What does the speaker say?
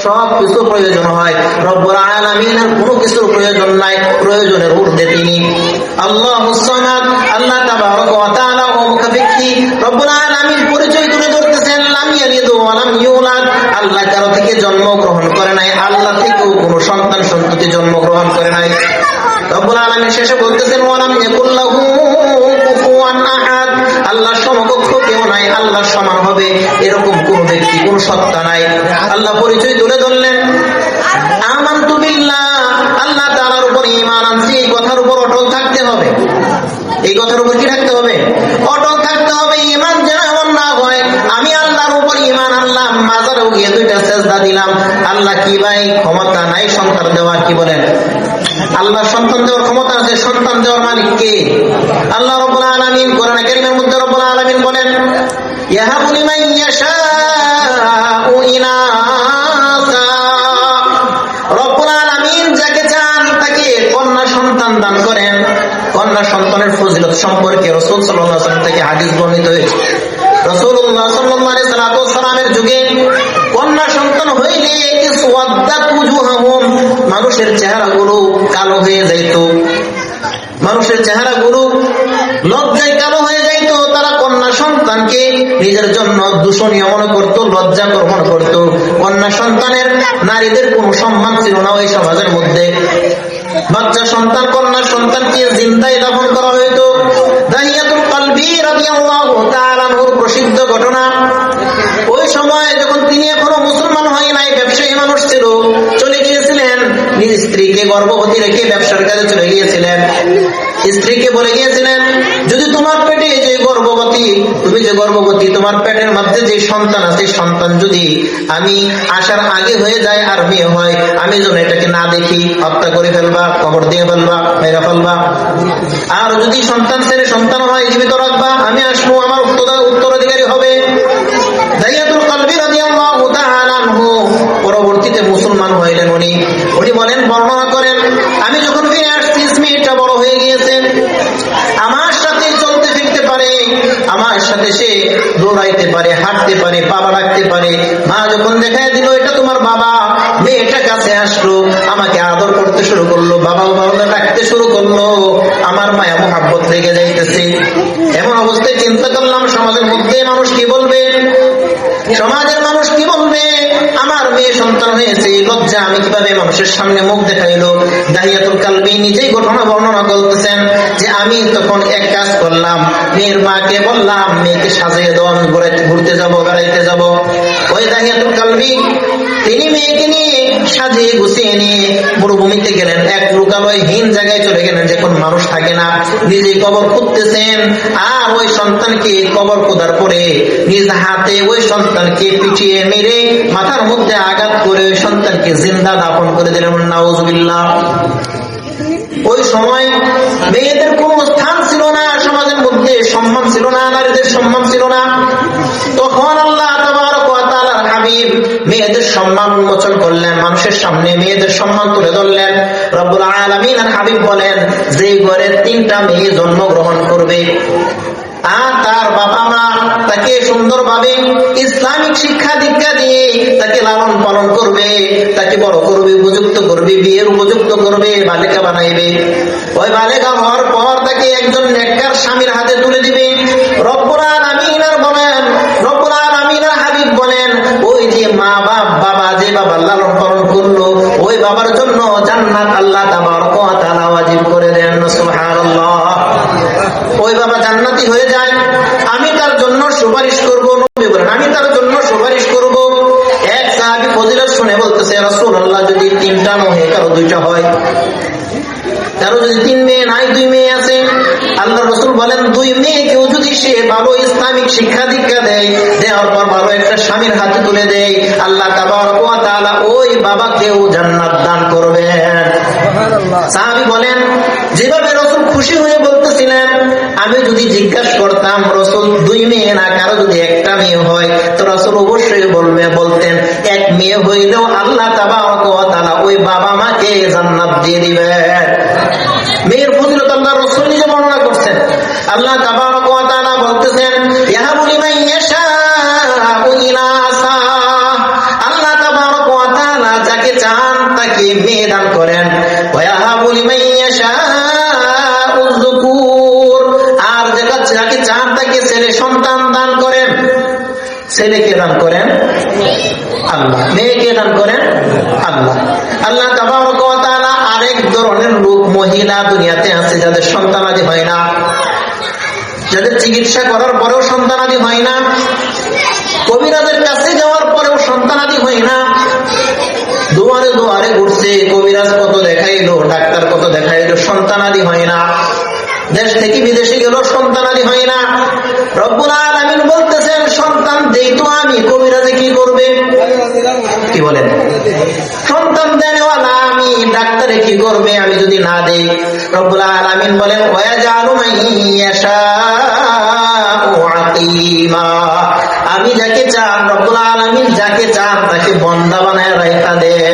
সব কিছু প্রয়োজন হয়, রব্বুল আলামিনের কোনো কিছুর প্রয়োজন নাই, প্রয়োজনের ঊর্ধ্বে তিনি। আল্লাহুস সামাদ, আল্লাহ তাবারক ওয়া তাআলা মুখাপেক্ষী। রব্বুল আলামিন পরিচয় তুলে ধরতেছেন লাম ইয়ালিদ ওয়া লাম ইউলাদ, আল্লাহ কারো থেকে জন্মগ্রহণ করে নাই, আল্লাহ থেকেও কোনো সন্তান সন্ততি জন্মগ্রহণ করে নাই। রব্বুল আলামিন শেষে বলতেছেন ওয়া লাম ইয়াকুল লাহু কুফুয়ান আহাদ, আল্লাহর সমকক্ষ কেউ নাই, আল্লাহর সমান হবে এরকম কোন ব্যক্তি, কোন সত্তা নাই। আল্লাহ পরিচয় তুলে ধরলেন আমানতু বিল্লাহ, আল্লাহ তাআলার উপর ঈমান আনছি, এই কথার উপর অটল থাকতে হবে। এই কথার উপর কি থাকতে হবে? অটল থাকতে হবে। ঈমান যেন এমন না হয় আমি আল্লাহর উপর ঈমান আনলাম, মাজারেও গিয়ে দুইটা সিজদা দিলাম, আল্লাহ কি ভাই ক্ষমতা নাই সন্তান দেওয়ার? কি বলেন? আল্লাহ সন্তান দেওয়ার ক্ষমতা আছে। সন্তান দেওয়ার মালিক কে? আল্লাহ রাব্বুল আলামিন। কোরআন কারীমের মধ্যে রাব্বুল আলামিন বলেন ইয়াহাবু লিমান ইয়াশাউ ইনাসা, রব্বুল আলামিন যাকে চান তাকে কন্যা সন্তান দান করেন। কন্যা সন্তানের ফজিলত সম্পর্কে রাসূল সাল্লাল্লাহু আলাইহি ওয়াসাল্লাম থেকে হাদিস বর্ণিত হয়েছে। রাসূলুল্লাহ সাল্লাল্লাহু আলাইহি ওয়াসাল্লামের যুগে কন্যা সন্তান হইলে ইসওয়াদ্দাত উজুহাহুম, মানুষের চেহারাগুলো কালো হয়ে যাইত, মানুষের চেহারাগুলো লজ্জায় কালো হয়ে যাইত। তারা কন্যা সন্তানকে নিজের জন্য দূষণীয় মনে করত, লজ্জাকর মনে করত। কন্যা সন্তানের নারীদের কোনো সম্মান ছিল না ওই সমাজের মধ্যে। বাচ্চা সন্তান, কন্যা সন্তানকে জিন্দায় দাফন করা হইতো। দাহিয়াতুল কলবি রাদিয়াল্লাহু তাআলা আনহুর প্রসিদ্ধ ঘটনা, ওই সময় যখন তিনি এখনো মুসলমান হয় নাই, ব্যবসায়ী মানুষ ছিল, চলে গিয়েছিলেন নিজ স্ত্রীকে গর্ভবতী রেখে ব্যবসার কাজে চলে গিয়েছিলেন। স্ত্রীকে বলে গিয়েছিলেন যদি তোমার পেটে যে গর্ভবতী, তুমি যে গর্ভবতী, তোমার পেটের মধ্যে যে সন্তান আছে, সন্তান যদি আমি আসার আগে হয়ে যায় আর মেয়ে হয়, আমি যেন এটাকে না দেখি, হত্যা করে ফেলবা, কবর দিয়ে ফেলবা, মেরে ফেলবা। আর যদি সন্তান ছেড়ে সন্তান হয় জীবিত রাখবা, আমি আসবো, আমার উত্তরাধিকারী হবে। দাহিয়াতুল কলবি রাদিয়াল্লাহু তাআলা আনহু পরবর্তীতে মুসলমান হইলেন। উনি বলেন, বর্ণনা করেন, আমি যখন ফিরে আসছি মেয়েটা বড় হয়ে গিয়েছে, আমার সাথে চলতে ফিরতে পারে, আমার সাথে সে দৌড়াইতে পারে, হাঁটতে পারে, বাবা ডাকতে পারে। মা যখন দেখায় দিল এটা তোমার বাবা, মেয়েটা কাছে আসলো, আমাকে আদর করতে শুরু করলো, বাবা বাবা ডাকতে শুরু করলো, আমার মায়া মোহাব্বত লেগে যাইতেছে। এমন অবস্থায় চিন্তা করলাম সমাজের মধ্যে মানুষ কি বলবে, সমাজের মানুষ কি বলবে, আমার মেয়ে সন্তান হয়েছে, লজ্জা আমি কিভাবে মানুষের সামনে মুখ দেখাইলো। দাহিয়াতুল কলবি নিজেই ঘটনা বর্ণনা করতেছেন যে আমি তখন এক কাজ করলাম, মেয়ের মাকে বললাম মেয়েকে সাজিয়ে দাও, আমি ঘুরতে যাবো, বেড়াইতে যাবো। ওই দাহিয়াতুল কলবি তিনি মেয়েকে নিয়ে সাজিয়ে গুছিয়ে নিয়ে মরুভূমিতে গেলেন, এক লোকালয়হীন জায়গায় চলে গেলেন, যখন মানুষ থাকে না, নিজেই কবর খুঁড়তেছেন। আর ওই সন্তানকে কবর খোদার পরে নিজ হাতে ওই সন্তানকে পিটিয়ে মেরে মাথার মধ্যে আঘাত করে ওই সন্তানকে জিন্দা দাফন করে দিলেন। নাউজুবিল্লাহ। ওই সময় মেয়েদের কোনো স্থান ছিল না সমাজের মধ্যে, সম্মান ছিল না, নারীদের সম্মান ছিল না। তখন আল্লাহ তাবারক ওয়া তাআলার হাবিব মেয়েদের সম্মান উন্মোচন করলেন, মানুষের সামনে মেয়েদের সম্মান তুলে ধরলেন। রব্বুল আলামিন আর হাবিব বলেন যে ঘরে 3টা মেয়ে জন্মগ্রহণ করবে আর তার বাবা মা তাকে সুন্দরভাবে ইসলামিক শিক্ষা দীক্ষা দিয়ে তাকে লালন পালন করবে, তাকে বড় করবে, উপযুক্ত করবে, বিয়ের উপযুক্ত করবে, বালিকা বানাইবে। ওই বালিকা হওয়ার পর তাকে একজন নেককার স্বামীর হাতে তুলে দিবে। রব্বুল আলামিন আর বলেন, রব্বুল আলামিন আর হাবিব বলেন ওই যে মা বাবা যে বাবা লালন পালন করলো, ওই বাবার জন্য জান্নাত আল্লাহ তাবারক ওয়া তাআলা ওয়াজিব করে দেন। সুবহানাল্লাহ। ওই বাবা জান্নাতি হয়ে যায়, আমি তার জন্য সুপারিশ করবো। নবী বলেন আমি তার জন্য সুপারিশ করব। এক সাহাবী ফজিলত শুনে বলতেছে রাসূলুল্লাহ যদি 3টা নয় কারো 2টা হয়, কারো যদি 3 মেয়ে নাই 2 মেয়ে আছে, আল্লাহ রাসূল বলেন 2 মেয়েকেও যদি সে ভালো ইসলামিক শিক্ষা দীক্ষা দেয়, দেওয়ার পর ভালো একটা স্বামীর হাতে তুলে দেয়, আল্লাহ তাবারক ওয়া তাআলা ওই বাবাকেও জান্নাত দান করবেন। সাহাবী বলেন যেভাবে রাসূল খুশি হয়ে বলতেছিলেন, আমি যদি জিজ্ঞাসা করতাম রাসূল 2 মেয়ে না কারো যদি 1টা মেয়ে হয়, তো রাসূল অবশ্যই বলতেন 1 মেয়ে হইলেও আল্লাহ তাবারক ওয়া তাআলা ওই বাবা মাকে জান্নাত দিয়ে দিবেন। মেয়ের ফজিলত আল্লাহ রাসূল নিজে বর্ণনা করছেন। আল্লাহ তাবারক ওয়া তাআলা বলতেছেন ইয়াহাবু লিমান ইয়াশাউ ইনাসা, আল্লাহ তাবারক ওয়া তাআলা তাকে মেয়ে দান করেন, ওয়াহাবু লিমান ইয়াশাউ যুকুর, আর যাকে চান তাকে ছেলে সন্তান দান করেন। ছেলেকে দান করেন আল্লাহ, মেয়েকে দান করেন আল্লাহ। আল্লাহ তাবারক ওয়া তাআলা আরেক ধরনের লোক মহিলা দুনিয়াতে আছে যাদের সন্তানাদি হয় না, যাদের চিকিৎসা করার পরেও সন্তানাদি হয় না, কবিরাজের কাছে যাওয়ার পরেও সন্তানাদি হয় না, দুয়ারে দুয়ারে ঘুরছে, কবিরাজ কত দেখাইলো, ডাক্তার কত দেখাইলো, সন্তানাদি হয় না, দেশ থেকে বিদেশে গেল সন্তানাদি হয় না। রব্বুল আলামিন বলতেছেন সন্তান দেই তো আমি, কবিরাজে কি করবে? কি বলেন? সন্তান দেনওয়ালা আমি, ডাক্তারে কি করবে আমি যদি না দেই? রব্বুল আলামিন বলেন ওয়াজালু মান ইয়াশাউ আকিমা, আমি যাকে চান, রব্বুল আলামিন যাকে চান তাকে বান্দা বানায় রাখা দেন।